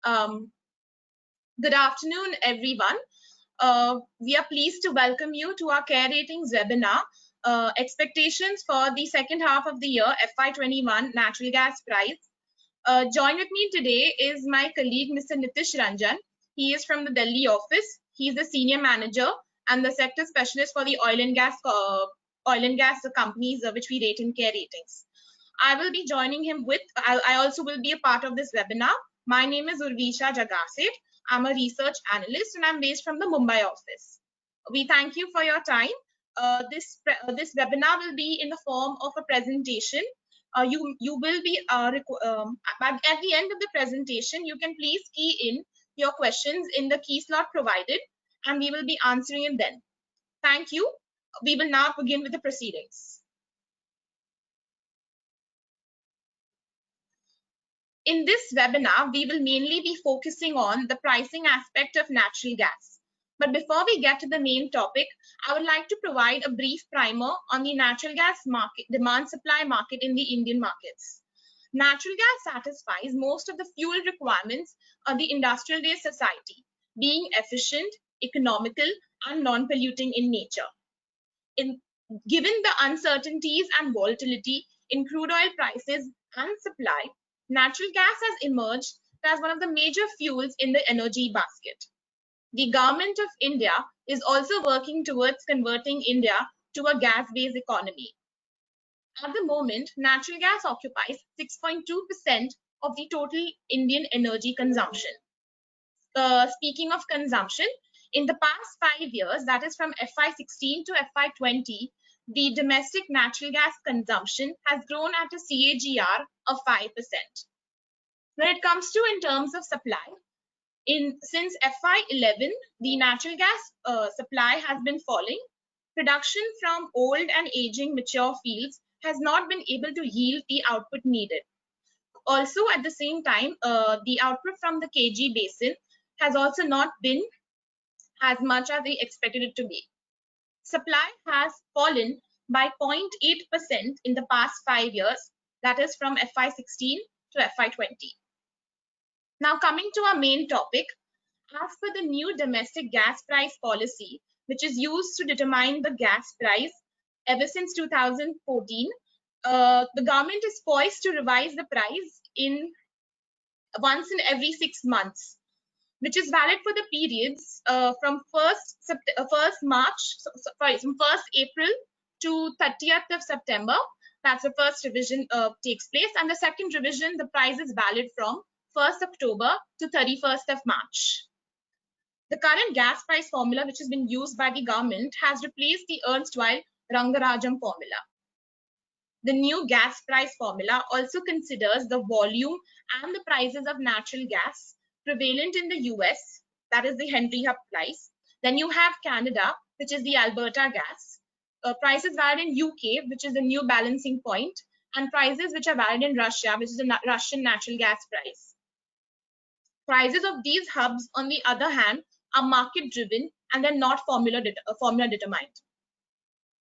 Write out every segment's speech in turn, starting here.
Um, Good afternoon, everyone. We are pleased to welcome you to our Care Ratings webinar, Expectations for the Second Half of the Year FY21 Natural Gas Price. Join with me today is my colleague, Mr. Nitish Ranjan. He is from the Delhi office. He is the Senior Manager and the Sector Specialist for the oil and gas companies which we rate in Care Ratings. I will be joining him with, I also will be a part of this webinar. My name is Urvisha Jagaset. I'm a research analyst and I'm based from the Mumbai office. We thank you for your time. This webinar will be in the form of a presentation. You will be, at the end of the presentation, you can please key in your questions in the key slot provided and we will be answering it then. Thank you. We will now begin with the proceedings. In this webinar, we will mainly be focusing on the pricing aspect of natural gas. But before we get to the main topic, I would like to provide a brief primer on the natural gas market, demand-supply market in the Indian markets. Natural gas satisfies most of the fuel requirements of the industrial-based society, being efficient, economical, and non-polluting in nature. Given the uncertainties and volatility in crude oil prices and supply, natural gas has emerged as one of the major fuels in the energy basket. The government of India is also working towards converting India to a gas-based economy. At the moment, natural gas occupies 6.2% of the total Indian energy consumption. Speaking of consumption, in the past 5 years, that is from FY16 to FY20, the domestic natural gas consumption has grown at a CAGR of 5%. When it comes to in terms of supply, since FY11, the natural gas supply has been falling. Production from old and aging mature fields has not been able to yield the output needed. Also, at the same time, the output from the KG basin has also not been as much as they expected it to be. Supply has fallen by 0.8% in the past 5 years, that is from FY16 to FY20. Now coming to our main topic, as per the new domestic gas price policy, which is used to determine the gas price ever since 2014, the government is poised to revise the price once in every 6 months, which is valid for the periods from 1st April to 30th of September. That's the first revision takes place, and the second revision, the price is valid from 1st October to 31st of March. The current gas price formula, which has been used by the government, has replaced the erstwhile Rangarajam formula. The new gas price formula also considers the volume and the prices of natural gas prevalent in the US, that is the Henry Hub price. Then you have Canada, which is the Alberta gas. Prices valid in UK, which is the new balancing point, and prices which are valid in Russia, which is the Russian natural gas price. Prices of these hubs, on the other hand, are market driven and they're not formula determined.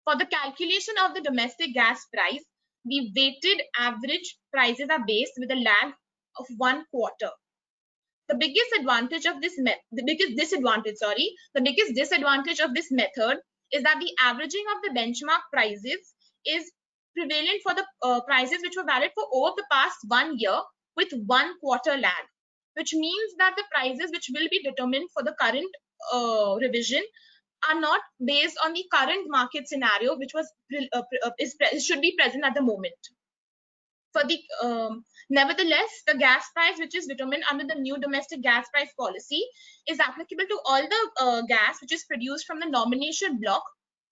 For the calculation of the domestic gas price, the weighted average prices are based with a lag of 1 quarter. The biggest disadvantage of this method is that the averaging of the benchmark prices is prevalent for the prices which were valid for over the past 1 year with 1 quarter lag, which means that the prices which will be determined for the current revision are not based on the current market scenario, which was should be present at the moment. For the nevertheless, the gas price which is determined under the new domestic gas price policy is applicable to all the gas which is produced from the nomination block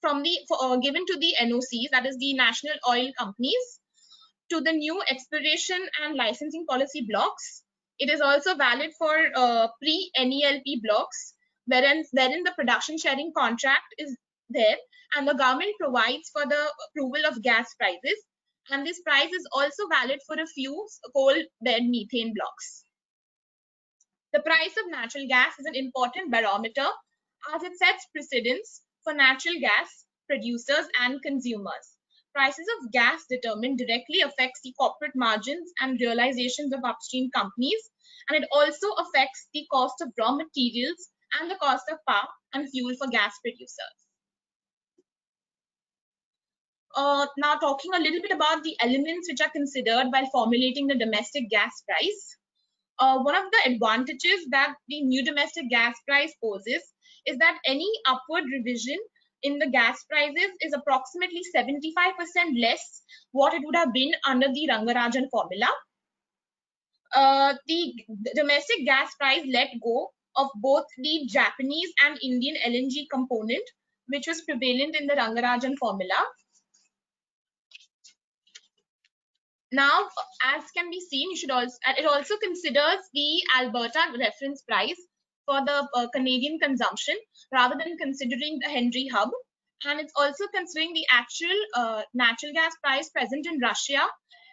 from the given to the NOCs, that is the national oil companies, to the new exploration and licensing policy blocks. It is also valid for pre-NELP blocks, wherein the production sharing contract is there and the government provides for the approval of gas prices, and this price is also valid for a few coal bed methane blocks. The price of natural gas is an important barometer as it sets precedents for natural gas producers and consumers. prices of gas determined directly affects the corporate margins and realizations of upstream companies, and it also affects the cost of raw materials and the cost of power and fuel for gas producers. Now talking a little bit about the elements which are considered while formulating the domestic gas price. One of the advantages that the new domestic gas price poses is that any upward revision in the gas prices is approximately 75% less what it would have been under the Rangarajan formula. The domestic gas price let go of both the Japanese and Indian LNG component, which was prevalent in the Rangarajan formula. Now, as can be seen, it also considers the Alberta reference price for the Canadian consumption rather than considering the Henry Hub, and it's also considering the actual natural gas price present in Russia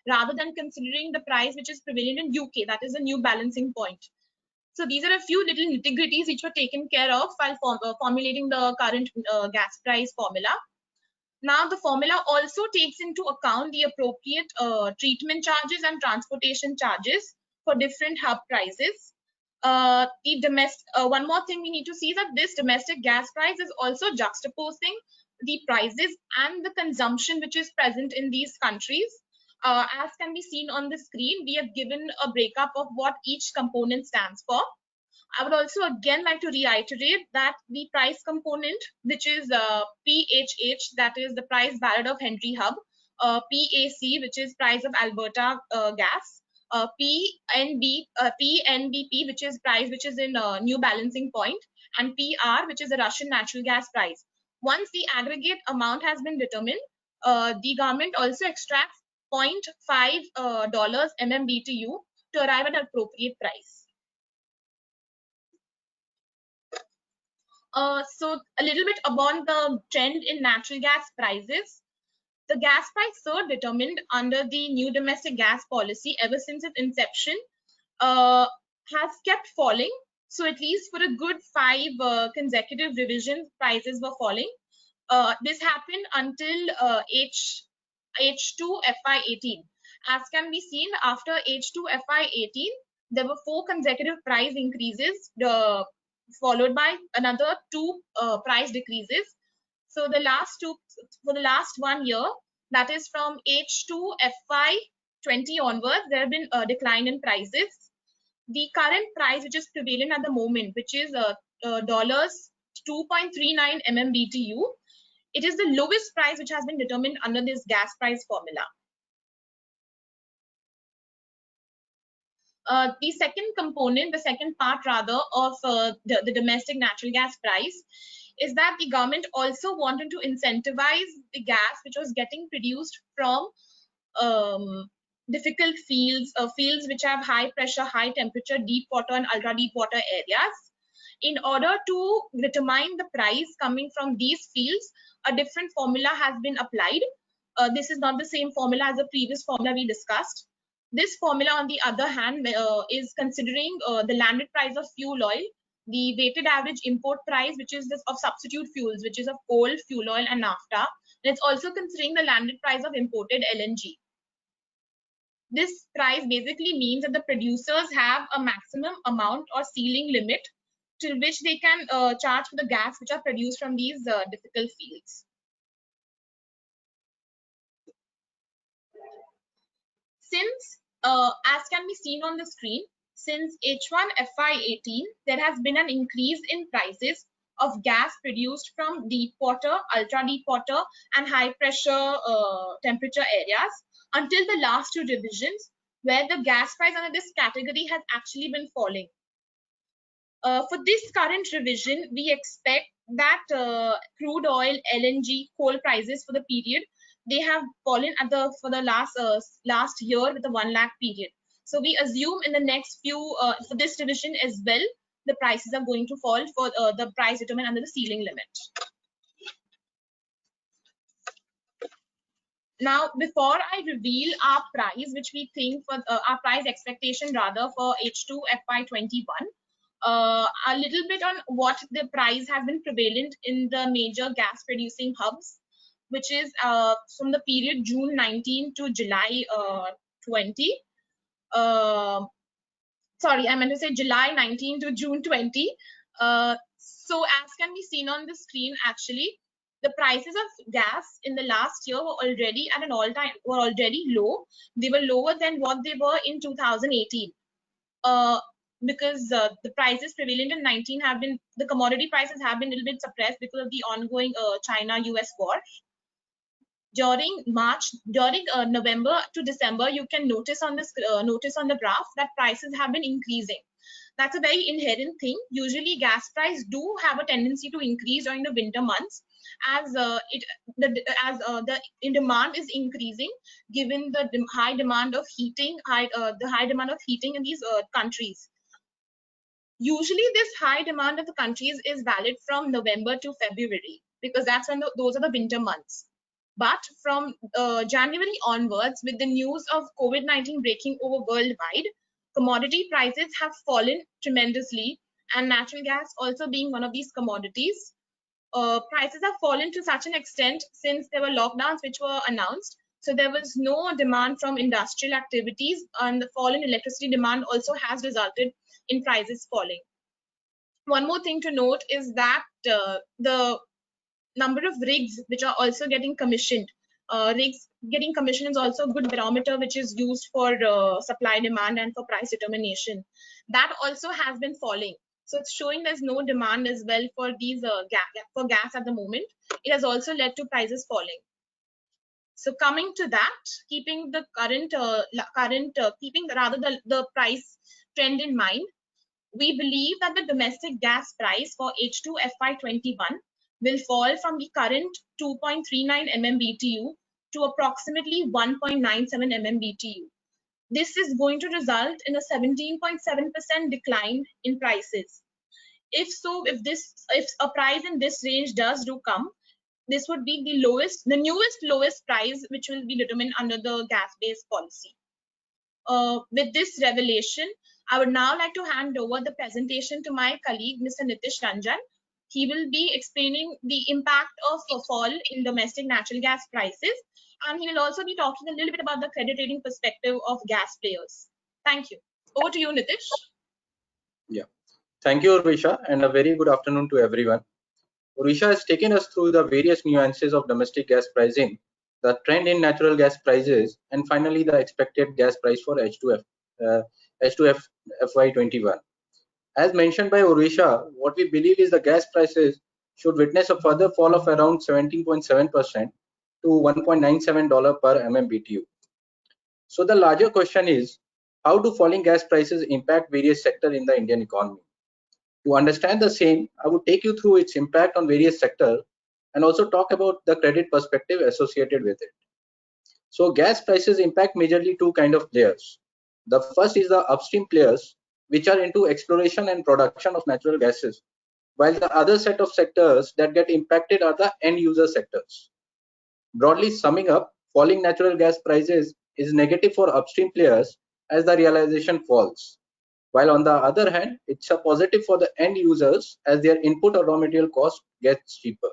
rather than considering the price which is prevalent in UK, that is a new balancing point. So these are a few little nitty-gritties which were taken care of while formulating the current gas price formula. Now, the formula also takes into account the appropriate treatment charges and transportation charges for different hub prices. One more thing we need to see that this domestic gas price is also juxtaposing the prices and the consumption which is present in these countries. As can be seen on the screen, we have given a breakup of what each component stands for. I would also again like to reiterate that the price component, which is PHH, that is the price barrel of Henry Hub, PAC, which is price of Alberta gas, PNBP, which is price which is in new balancing point, and PR, which is the Russian natural gas price. Once the aggregate amount has been determined, the government also extracts $0.5 MMBTU to arrive at an appropriate price. So a little bit about the trend in natural gas prices. The gas price so determined under the new domestic gas policy ever since its inception has kept falling. So at least for a good 5 consecutive revisions, prices were falling. This happened until H2 FY18. As can be seen, after H2 FY18, there were 4 consecutive price increases, followed by another 2 price decreases. So the last 2, for the last 1 year, that is from H2 FY20 onwards, there have been a decline in prices. The current price which is prevalent at the moment, which is dollars 2.39 MMBTU, it is the lowest price which has been determined under this gas price formula. The second component, the second part rather of the domestic natural gas price is that the government also wanted to incentivize the gas which was getting produced from difficult fields, fields which have high pressure, high temperature, deep water and ultra deep water areas. In order to determine the price coming from these fields, a different formula has been applied. This is not the same formula as the previous formula we discussed. This formula, on the other hand, is considering the landed price of fuel oil, the weighted average import price, which is this of substitute fuels, which is of coal, fuel oil, and naphtha. And it's also considering the landed price of imported LNG. This price basically means that the producers have a maximum amount or ceiling limit till which they can charge for the gas which are produced from these difficult fields. Since, as can be seen on the screen, since H1 FY18, there has been an increase in prices of gas produced from deep water, ultra deep water, and high pressure temperature areas until the last 2 revisions, where the gas price under this category has actually been falling. For this current revision, we expect that crude oil, LNG, coal prices for the period, they have fallen at for the last year with a 1 lakh period. So we assume in the next few, for this revision as well, the prices are going to fall for the price determined under the ceiling limit. Now, before I reveal our price, which we think for our price expectation rather for H2 FY21, a little bit on what the price has been prevalent in the major gas producing hubs. which is from the period June 19 to July 20. Sorry, I meant to say July 19 to June 20. So as can be seen on the screen, actually, the prices of gas in the last year were already at an were already low. They were lower than what they were in 2018. Because the prices prevalent in 19 have been, the commodity prices have been a little bit suppressed because of the ongoing China-US war. During November to December, you can notice on this notice on the graph that prices have been increasing. That's a very inherent thing. Usually, gas price do have a tendency to increase during the winter months as the demand is increasing, given the high demand of heating, the high demand of heating in these countries. Usually, this high demand of the countries is valid from November to February because that's when those are the winter months. But from January onwards, with the news of COVID-19 breaking over worldwide, commodity prices have fallen tremendously, and natural gas also being one of these commodities. Prices have fallen to such an extent since there were lockdowns which were announced. So there was no demand from industrial activities, and the fall in electricity demand also has resulted in prices falling. One more thing to note is that the number of rigs which are also getting commissioned. Rigs getting commissioned is also a good barometer which is used for supply demand and for price determination. That also has been falling. So it's showing there's no demand as well for these gas at the moment. It has also led to prices falling. So coming to that, keeping the the price trend in mind, we believe that the domestic gas price for H2 FY21 will fall from the current 2.39 MMBTU to approximately 1.97 MMBTU. This is going to result in a 17.7% decline in prices. If a price in this range do come, this would be the newest lowest price which will be determined under the gas-based policy. With this revelation, I would now like to hand over the presentation to my colleague, Mr. Nitish Ranjan. He will be explaining the impact of a fall in domestic natural gas prices, and he will also be talking a little bit about the credit rating perspective of gas players. Thank you. Over to you, Nitish. Yeah. Thank you, Urvisha, and a very good afternoon to everyone. Urvisha has taken us through the various nuances of domestic gas pricing, the trend in natural gas prices, and finally the expected gas price for H2 FY21. As mentioned by Urvisha, what we believe is the gas prices should witness a further fall of around 17.7% to $1.97 per MMBTU. So the larger question is, how do falling gas prices impact various sectors in the Indian economy? To understand the same, I would take you through its impact on various sectors and also talk about the credit perspective associated with it. So gas prices impact majorly two kinds of players. The first is the upstream players, which are into exploration and production of natural gases, while the other set of sectors that get impacted are the end user sectors. Broadly summing up, falling natural gas prices is negative for upstream players as the realization falls, while on the other hand, it's a positive for the end users as their input or raw material cost gets cheaper.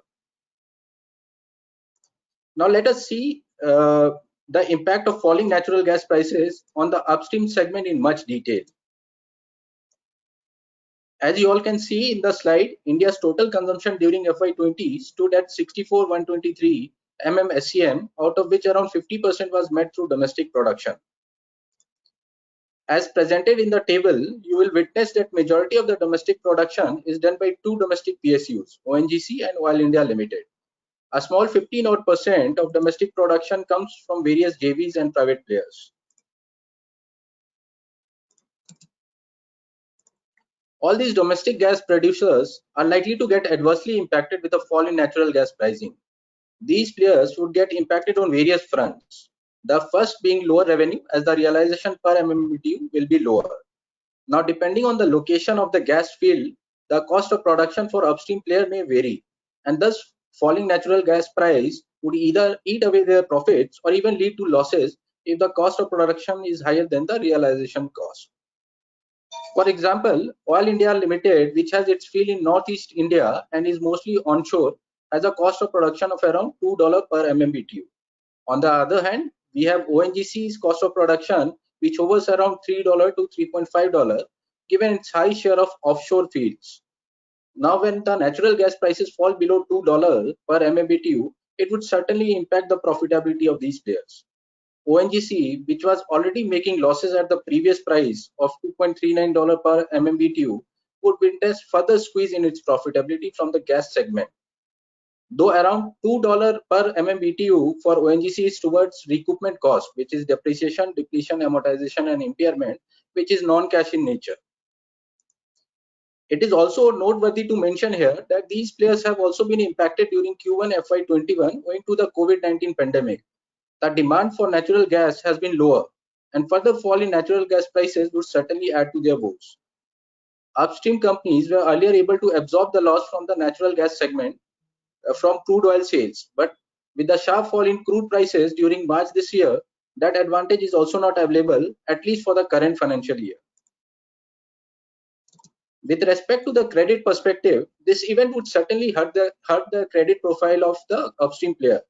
Now let us see the impact of falling natural gas prices on the upstream segment in much detail. As you all can see in the slide, India's total consumption during FY20 stood at 64,123 MMSCM, out of which around 50% was met through domestic production. As presented in the table, you will witness that majority of the domestic production is done by two domestic PSUs, ONGC and Oil India Limited. A small 15% of domestic production comes from various JVs and private players. All these domestic gas producers are likely to get adversely impacted with a fall in natural gas pricing. These players would get impacted on various fronts. The first being lower revenue, as the realization per MMBTU will be lower. Now, depending on the location of the gas field, the cost of production for upstream player may vary, and thus falling natural gas price would either eat away their profits or even lead to losses if the cost of production is higher than the realization cost. For example, Oil India Limited, which has its field in Northeast India and is mostly onshore, has a cost of production of around $2 per MMBTU. On the other hand, we have ONGC's cost of production, which hovers around $3 to $3.5, given its high share of offshore fields. Now, when the natural gas prices fall below $2 per MMBTU, it would certainly impact the profitability of these players. ONGC, which was already making losses at the previous price of $2.39 per MMBTU, would witness further squeeze in its profitability from the gas segment. Though around $2 per MMBTU for ONGC is towards recoupment cost, which is depreciation, depletion, amortization, and impairment, which is non-cash in nature. It is also noteworthy to mention here that these players have also been impacted during Q1 FY21 owing to the COVID-19 pandemic. The demand for natural gas has been lower, and further fall in natural gas prices would certainly add to their woes. Upstream companies were earlier able to absorb the loss from the natural gas segment from crude oil sales, but with the sharp fall in crude prices during March this year, that advantage is also not available, at least for the current financial year. With respect to the credit perspective, this event would certainly hurt the credit profile of the upstream player.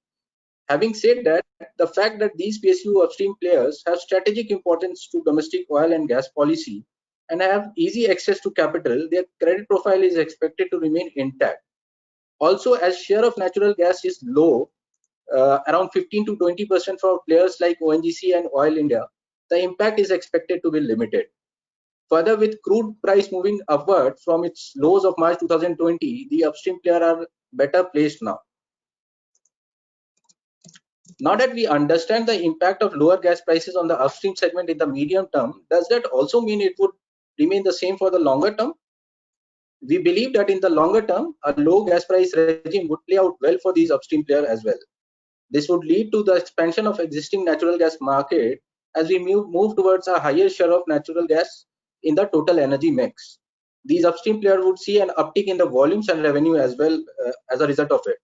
Having said that, the fact that these PSU upstream players have strategic importance to domestic oil and gas policy and have easy access to capital, their credit profile is expected to remain intact. Also, as share of natural gas is low, around 15 to 20% for players like ONGC and Oil India, the impact is expected to be limited. Further, with crude price moving upward from its lows of March 2020, the upstream players are better placed now. Now that we understand the impact of lower gas prices on the upstream segment in the medium term, does that also mean it would remain the same for the longer term? We believe that in the longer term, a low gas price regime would play out well for these upstream players as well. This would lead to the expansion of existing natural gas market as we move towards a higher share of natural gas in the total energy mix. These upstream players would see an uptick in the volumes and revenue as well as a result of it.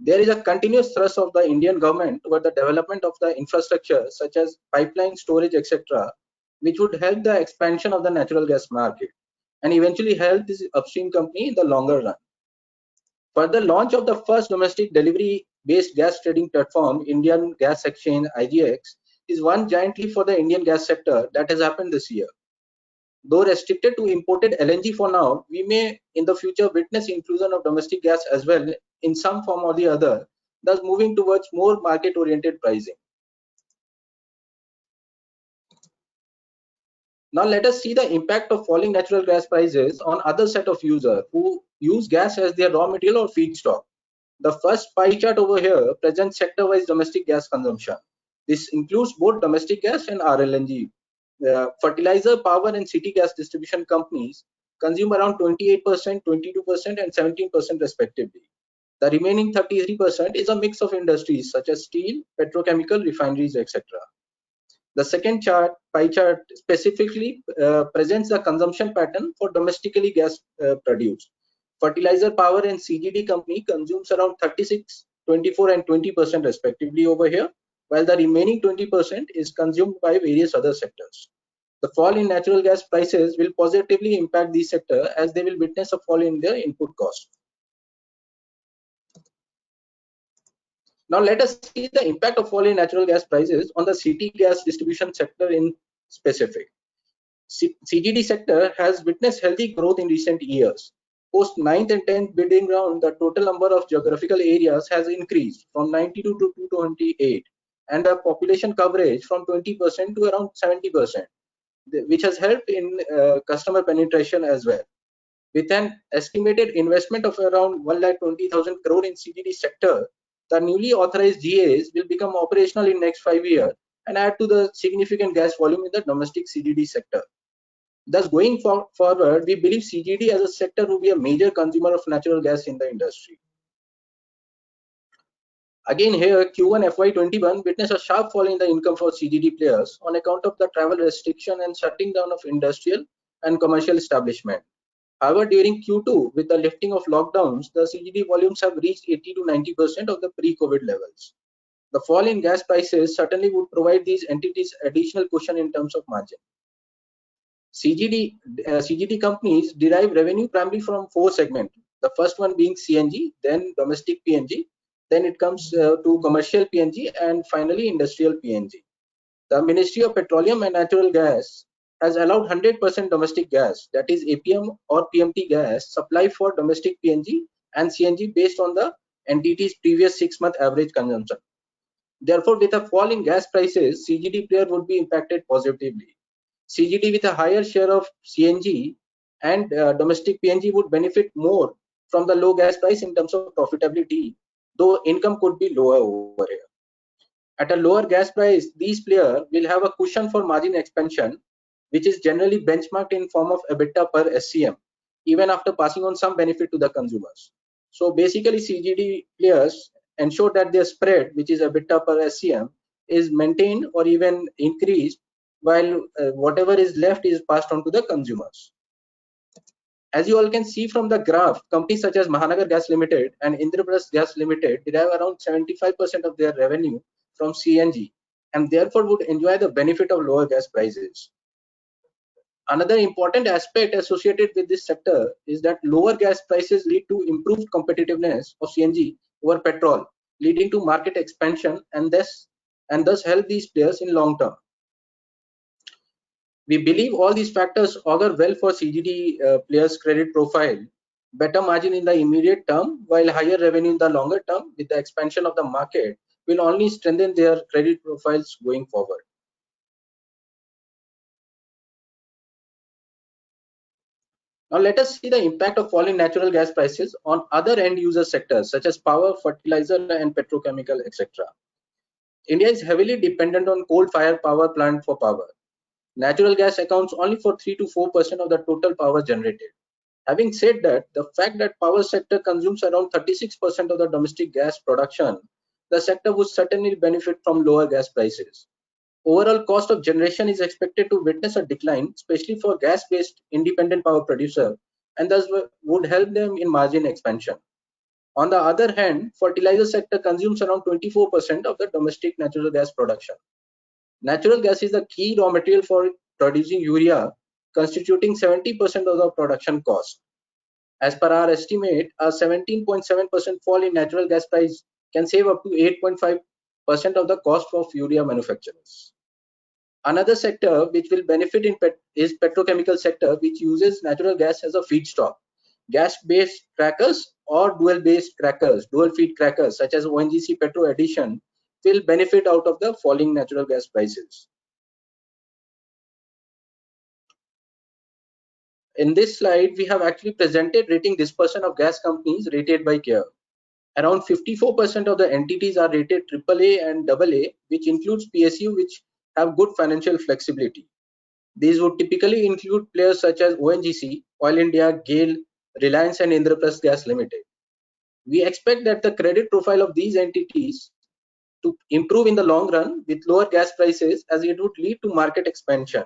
There is a continuous thrust of the Indian government toward the development of the infrastructure such as pipeline storage, etc., which would help the expansion of the natural gas market and eventually help this upstream company in the longer run. Further, launch of the first domestic delivery-based gas trading platform, Indian Gas Exchange (IGX), is one giant leap for the Indian gas sector that has happened this year. Though restricted to imported LNG for now, we may in the future witness inclusion of domestic gas as well in some form or the other, thus moving towards more market-oriented pricing. Now let us see the impact of falling natural gas prices on other set of users who use gas as their raw material or feedstock. The first pie chart over here presents sector-wise domestic gas consumption. This includes both domestic gas and RLNG. Fertilizer, power, and city gas distribution companies consume around 28%, 22%, and 17% respectively. The remaining 33% is a mix of industries such as steel, petrochemical, refineries, etc. The second pie chart specifically presents the consumption pattern for domestically gas produced. Fertilizer, power, and CGD company consumes around 36, 24, and 20% respectively over here, while the remaining 20% is consumed by various other sectors. The fall in natural gas prices will positively impact these sectors as they will witness a fall in their input cost. Now let us see the impact of falling natural gas prices on the city gas distribution sector in specific. CGD sector has witnessed healthy growth in recent years. Post 9th and 10th bidding round, the total number of geographical areas has increased from 92 to 228, and the population coverage from 20% to around 70%, which has helped in customer penetration as well. With an estimated investment of around 1,20,000 crore in CGD sector, the newly authorized GAs will become operational in next 5 years and add to the significant gas volume in the domestic CGD sector. Thus, going forward, we believe CGD as a sector will be a major consumer of natural gas in the industry. Again here, Q1 FY21 witnessed a sharp fall in the income for CGD players on account of the travel restriction and shutting down of industrial and commercial establishment. However, during Q2, with the lifting of lockdowns, the CGD volumes have reached 80 to 90% of the pre-COVID levels. The fall in gas prices certainly would provide these entities additional cushion in terms of margin. CGD companies derive revenue primarily from 4 segments, The first one being CNG, then domestic PNG, then it comes to commercial PNG, and finally industrial PNG. The Ministry of Petroleum and Natural Gas has allowed 100% domestic gas, that is APM or PMT gas, supply for domestic PNG and CNG based on the entity's previous 6-month average consumption. Therefore, with a fall in gas prices, CGD player would be impacted positively. CGD with a higher share of CNG and domestic PNG would benefit more from the low gas price in terms of profitability, though income could be lower over here. At a lower gas price, these players will have a cushion for margin expansion, which is generally benchmarked in form of EBITDA per SCM, even after passing on some benefit to the consumers. So basically, CGD players ensure that their spread, which is EBITDA per SCM, is maintained or even increased, while whatever is left is passed on to the consumers. As you all can see from the graph, companies such as Mahanagar Gas Limited and Indraprasth Gas Limited derive around 75% of their revenue from CNG and therefore would enjoy the benefit of lower gas prices. Another important aspect associated with this sector is that lower gas prices lead to improved competitiveness of CNG over petrol, leading to market expansion and thus help these players in long term. We believe all these factors augur well for CGD players' credit profile, better margin in the immediate term, while higher revenue in the longer term with the expansion of the market will only strengthen their credit profiles going forward. Now let us see the impact of falling natural gas prices on other end user sectors such as power, fertilizer and petrochemical, etc. India is heavily dependent on coal-fired power plant for power. Natural gas accounts only for 3 to 4% of the total power generated. Having said that, the fact that power sector consumes around 36% of the domestic gas production, the sector would certainly benefit from lower gas prices. Overall cost of generation is expected to witness a decline, especially for gas-based independent power producer, and thus would help them in margin expansion. On the other hand, fertilizer sector consumes around 24% of the domestic natural gas production. Natural gas is the key raw material for producing urea, constituting 70% of the production cost. As per our estimate, a 17.7% fall in natural gas price can save up to 8.5% of the cost of urea manufacturers. Another sector which will benefit is petrochemical sector, which uses natural gas as a feedstock. Gas-based crackers or dual feed crackers such as ONGC Petro Addition will benefit out of the falling natural gas prices. In this slide, we have actually presented rating dispersion of gas companies rated by CARE. Around 54% of the entities are rated AAA and AA, which includes PSU, which have good financial flexibility. These would typically include players such as ONGC, Oil India, GAIL, Reliance and Indraprasth Gas Limited. We expect that the credit profile of these entities to improve in the long run with lower gas prices, as it would lead to market expansion.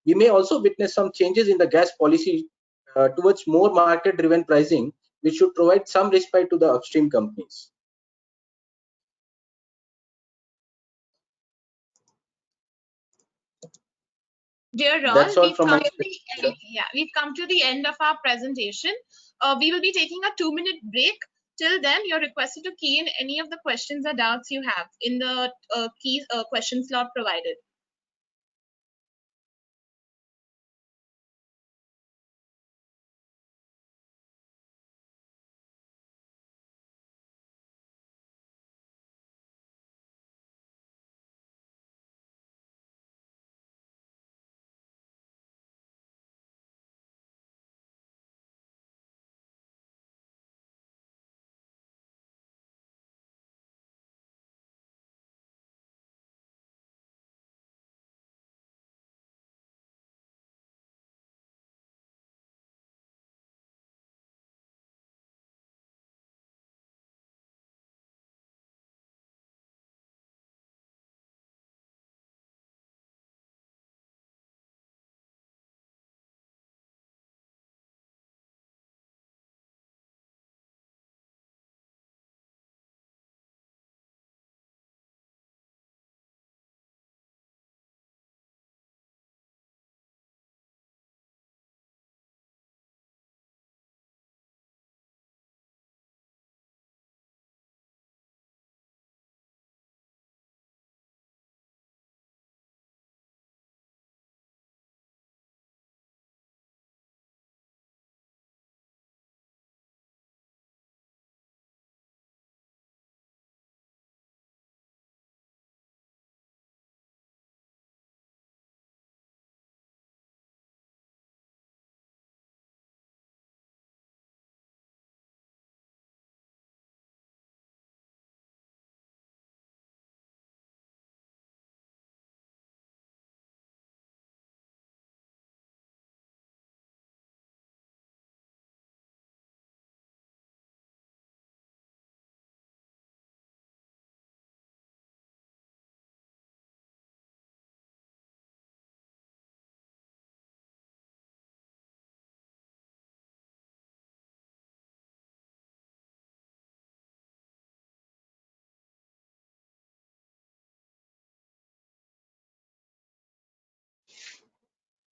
We may also witness some changes in the gas policy towards more market-driven pricing, which should provide some respite to the upstream companies. Dear all, That's all we've from come my to the end, we've come to the end of our presentation. We will be taking a 2-minute break. Till then, you're requested to key in any of the questions or doubts you have in the key question slot provided.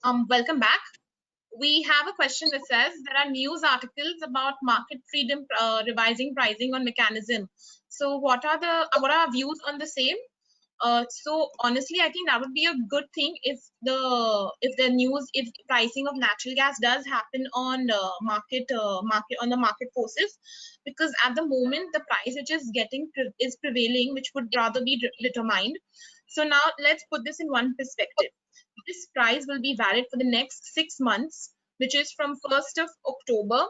Welcome back. We have a question that says there are news articles about market freedom revising pricing on mechanism. So what are our views on the same? So honestly, I think that would be a good thing if if pricing of natural gas does happen on market on the market forces, because at the moment the price which is is prevailing, which would rather be determined. So now let's put this in one perspective. This price will be valid for the next 6 months, which is from 1st of October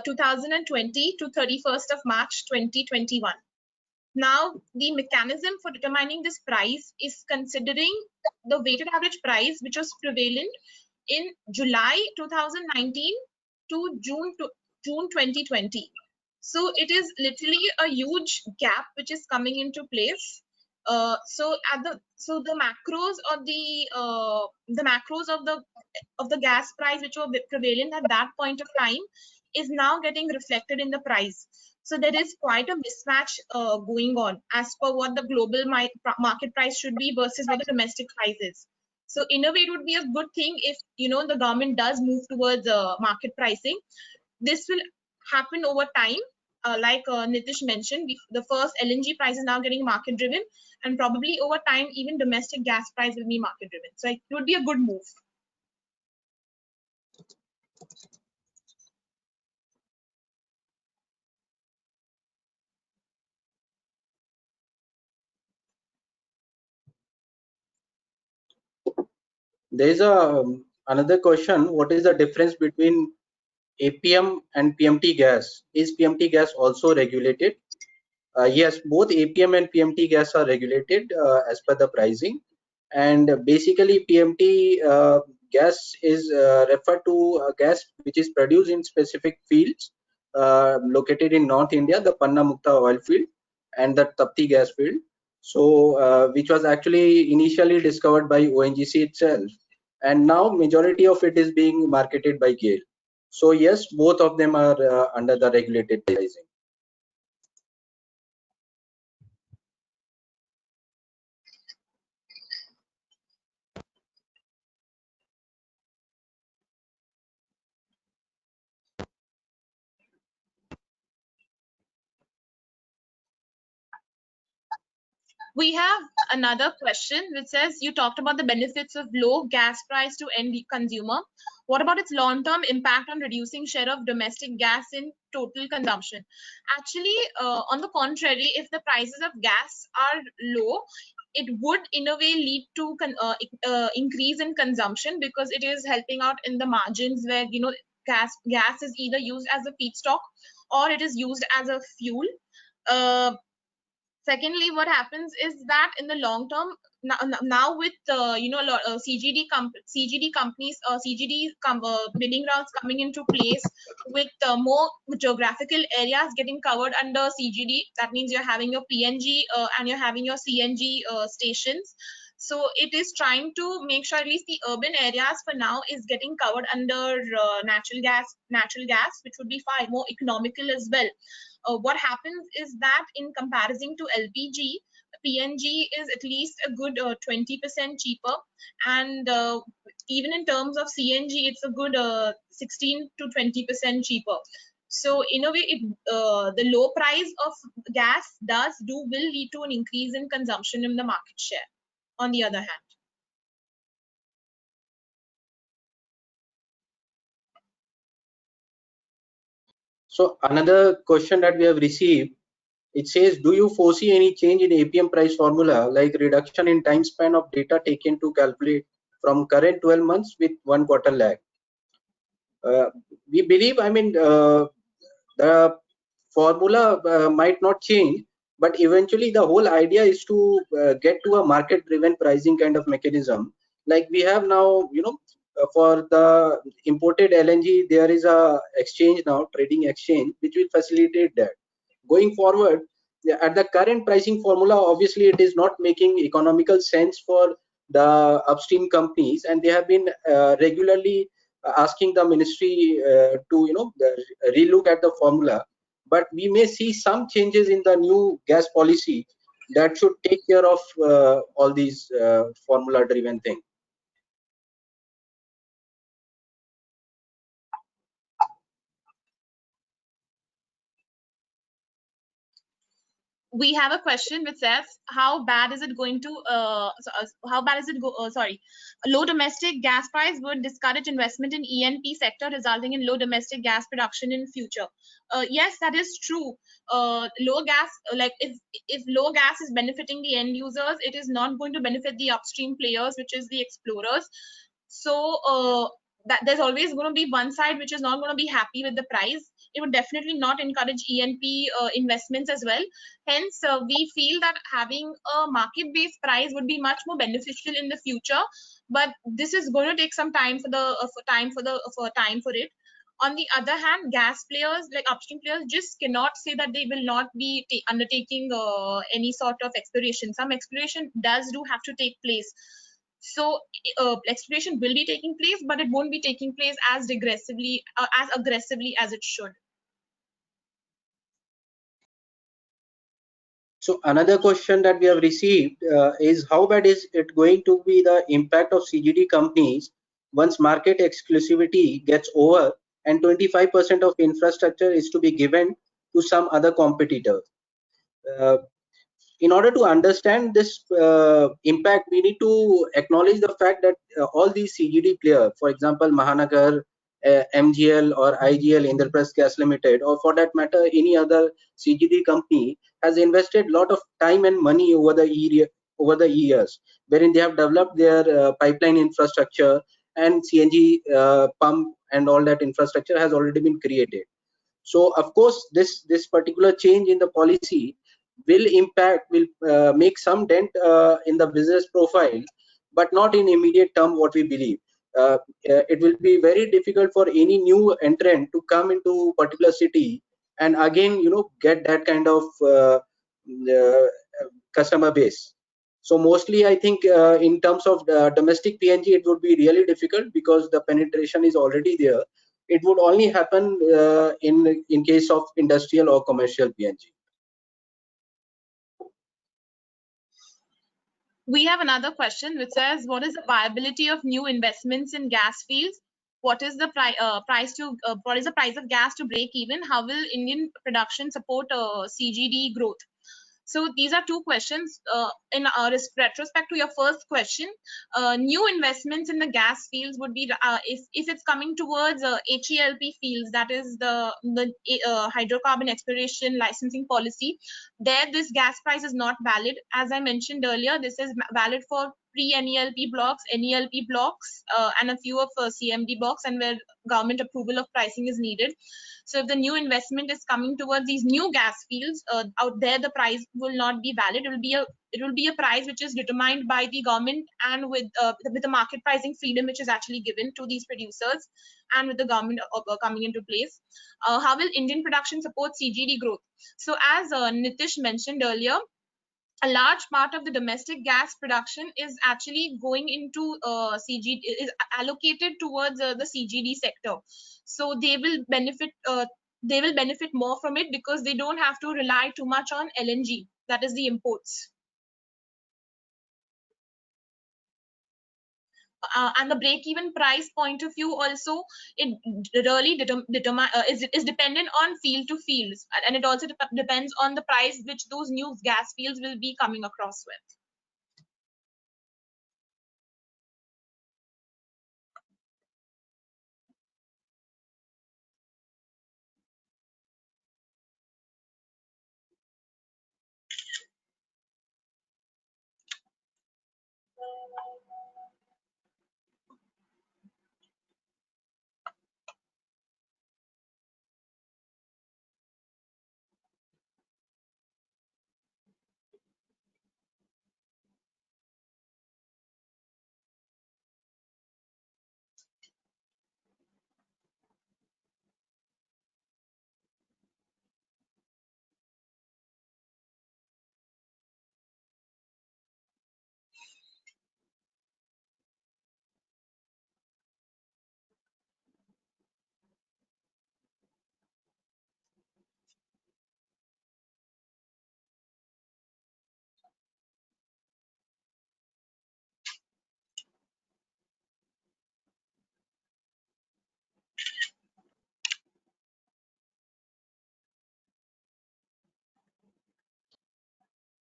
2020 to 31st of March 2021. Now, the mechanism for determining this price is considering the weighted average price which was prevalent in July 2019 to June 2020. So it is literally a huge gap which is coming into place. So the macros of the gas price which were prevalent at that point of time is now getting reflected in the price. So there is quite a mismatch going on as per what the global market price should be versus what the domestic price is. So in a way, it would be a good thing if the government does move towards market pricing. This will happen over time. Like Nitish mentioned, the first LNG price is now getting market driven, and probably over time, even domestic gas price will be market driven. So it would be a good move. There is another question. What is the difference between APM and PMT gas? Is PMT gas also regulated? Yes, both APM and PMT gas are regulated as per the pricing. And basically, PMT gas is referred to a gas which is produced in specific fields located in North India, the Panna Mukta oil field and the Tapti gas field. So, which was actually initially discovered by ONGC itself, and now majority of it is being marketed by GAIL. So yes, both of them are under the regulated pricing. We have another question which says, you talked about the benefits of low gas price to end consumer. What about its long-term impact on reducing share of domestic gas in total consumption? Actually, on the contrary, if the prices of gas are low, it would in a way lead to increase in consumption, because it is helping out in the margins where gas is either used as a feedstock or it is used as a fuel. Secondly, what happens is that in the long term, now with CGD companies, bidding rounds coming into place, with more geographical areas getting covered under CGD, that means you're having your PNG and you're having your CNG stations. So it is trying to make sure at least the urban areas for now is getting covered under natural gas, which would be far more economical as well. What happens is that in comparison to LPG, PNG is at least a good 20% cheaper, and even in terms of CNG, it's a good 16 to 20% cheaper. So in a way, the low price of gas will lead to an increase in consumption in the market share. On the other hand. So another question that we have received, it says, do you foresee any change in APM price formula, like reduction in time span of data taken to calculate from current 12 months with 1 quarter lag? We believe, the formula might not change, but eventually the whole idea is to get to a market driven pricing kind of mechanism. Like we have now, for the imported LNG, there is a exchange now, trading exchange, which will facilitate that. Going forward, at the current pricing formula, obviously it is not making economical sense for the upstream companies, and they have been regularly asking the ministry to relook at the formula. But we may see some changes in the new gas policy that should take care of all these formula driven things. We have a question which says, how bad is it going to how bad is it sorry, a low domestic gas price would discourage investment in E&P sector, resulting in low domestic gas production in future. Yes, that is true. Low gas, like if low gas is benefiting the end users, it is not going to benefit the upstream players, which is the explorers. So that there's always going to be one side which is not going to be happy with the price. It would definitely not encourage E&P investments as well. Hence, we feel that having a market-based price would be much more beneficial in the future. But this is going to take some time for the time for it. On the other hand, gas players, like upstream players, just cannot say that they will not be undertaking any sort of exploration. Some exploration does do have to take place. So exploration will be taking place, but it won't be taking place as aggressively as it should. So another question that we have received is, how bad is it going to be the impact of CGD companies once market exclusivity gets over and 25% of infrastructure is to be given to some other competitor? In order to understand this impact, we need to acknowledge the fact that all these CGD players, for example, Mahanagar, MGL or IGL, Indraprasth Gas Limited, or for that matter, any other CGD company, has invested a lot of time and money over the years, wherein they have developed their pipeline infrastructure, and CNG pump and all that infrastructure has already been created. So of course, this particular change in the policy will make some dent in the business profile, but not in immediate term, what we believe. It will be very difficult for any new entrant to come into particular city and again, get that kind of uh, customer base. So mostly, I think in terms of domestic PNG, it would be really difficult because the penetration is already there. It would only happen in case of industrial or commercial PNG. We have another question which says, what is the viability of new investments in gas fields? What is the price of gas to break even? How will Indian production support CGD growth? So these are two questions. In retrospect to your first question, new investments in the gas fields would be if it's coming towards HELP fields, that is the hydrocarbon exploration licensing policy. There, this gas price is not valid. As I mentioned earlier, this is valid for pre-NELP blocks, NELP blocks, and a few of CMD blocks, and where government approval of pricing is needed. So if the new investment is coming towards these new gas fields, out there the price will not be valid. It will be a price which is determined by the government, and with the market pricing freedom which is actually given to these producers, and with the government coming into place. How will Indian production support CGD growth? So as Nitish mentioned earlier, a large part of the domestic gas production is actually going into CGD, is allocated towards the CGD sector. So they will benefit. They will benefit more from it because they don't have to rely too much on LNG, that is the imports. And the break-even price point of view also, it really is dependent on field to fields, and it also depends on the price which those new gas fields will be coming across with.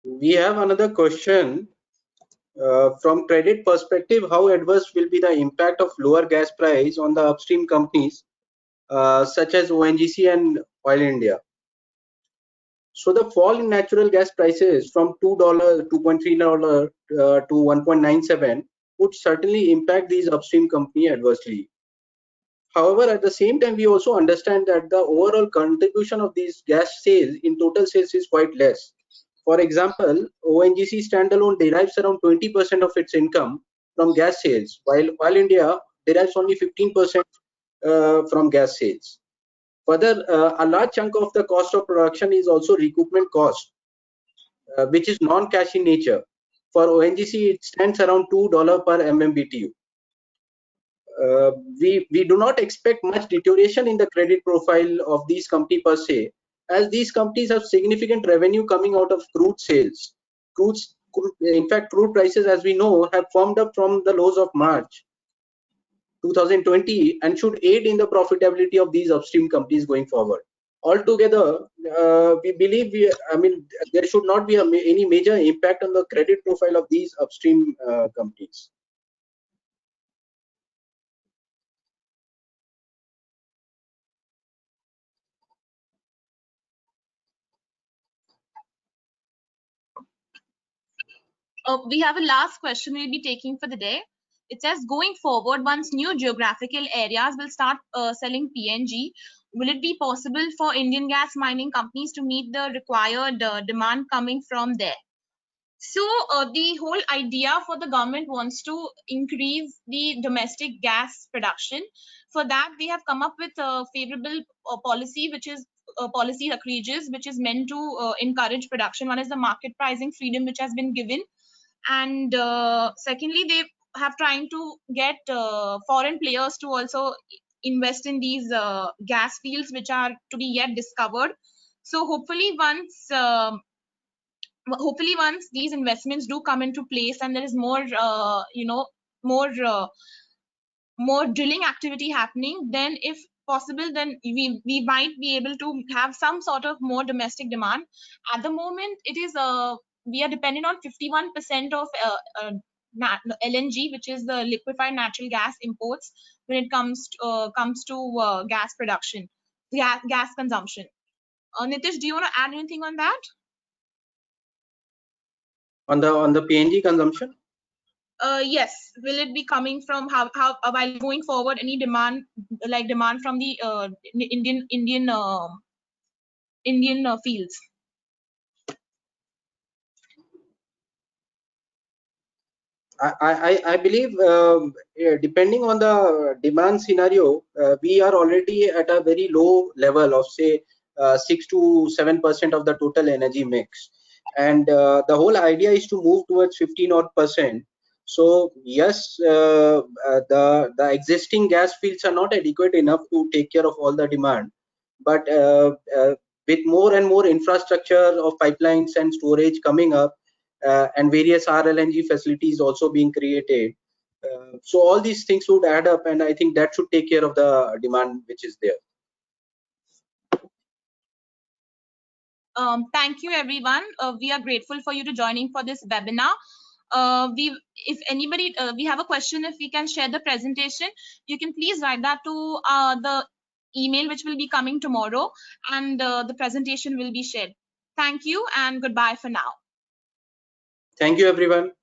We have another question from credit perspective. How adverse will be the impact of lower gas price on the upstream companies such as ONGC and Oil India? So the fall in natural gas prices from $2, $2.3 to 1.97 would certainly impact these upstream company adversely. However, at the same time, we also understand that the overall contribution of these gas sales in total sales is quite less. For example, ONGC standalone derives around 20% of its income from gas sales, while Oil India derives only 15% from gas sales. Further, a large chunk of the cost of production is also recoupment cost, which is non-cash in nature. For ONGC, it stands around $2 per MMBTU. We do not expect much deterioration in the credit profile of these companies per se, as these companies have significant revenue coming out of crude sales. In fact, crude prices, as we know, have firmed up from the lows of March 2020 and should aid in the profitability of these upstream companies going forward. Altogether, we believe there should not be any major impact on the credit profile of these upstream companies. We have a last question we'll be taking for the day. It says, going forward, once new geographical areas will start selling PNG, will it be possible for Indian gas mining companies to meet the required demand coming from there? So the whole idea for the government wants to increase the domestic gas production. For that, they have come up with a favorable policy, which is policy accreges, which is meant to encourage production. One is the market pricing freedom, which has been given. And secondly, they have trying to get foreign players to also invest in these gas fields, which are to be yet discovered. So hopefully once these investments do come into place and there is more more drilling activity happening, then if possible, then we might be able to have some sort of more domestic demand. At the moment, it is we are dependent on 51% of LNG, which is the liquefied natural gas imports, when it comes to gas production, gas consumption. Nitish, do you want to add anything on that? On the PNG consumption? Yes. Will it be coming from how while going forward, any demand from the Indian fields? I believe depending on the demand scenario, we are already at a very low level of say 6 to 7% of the total energy mix, and the whole idea is to move towards 15% odd. So yes, the existing gas fields are not adequate enough to take care of all the demand, but with more and more infrastructure of pipelines and storage coming up, and various RLNG facilities also being created, so all these things would add up, and I think that should take care of the demand which is there. Thank you, everyone. We are grateful for you to joining for this webinar. If anybody, we have a question, if we can share the presentation, you can please write that to the email which will be coming tomorrow, and the presentation will be shared. Thank you and goodbye for now. Thank you, everyone.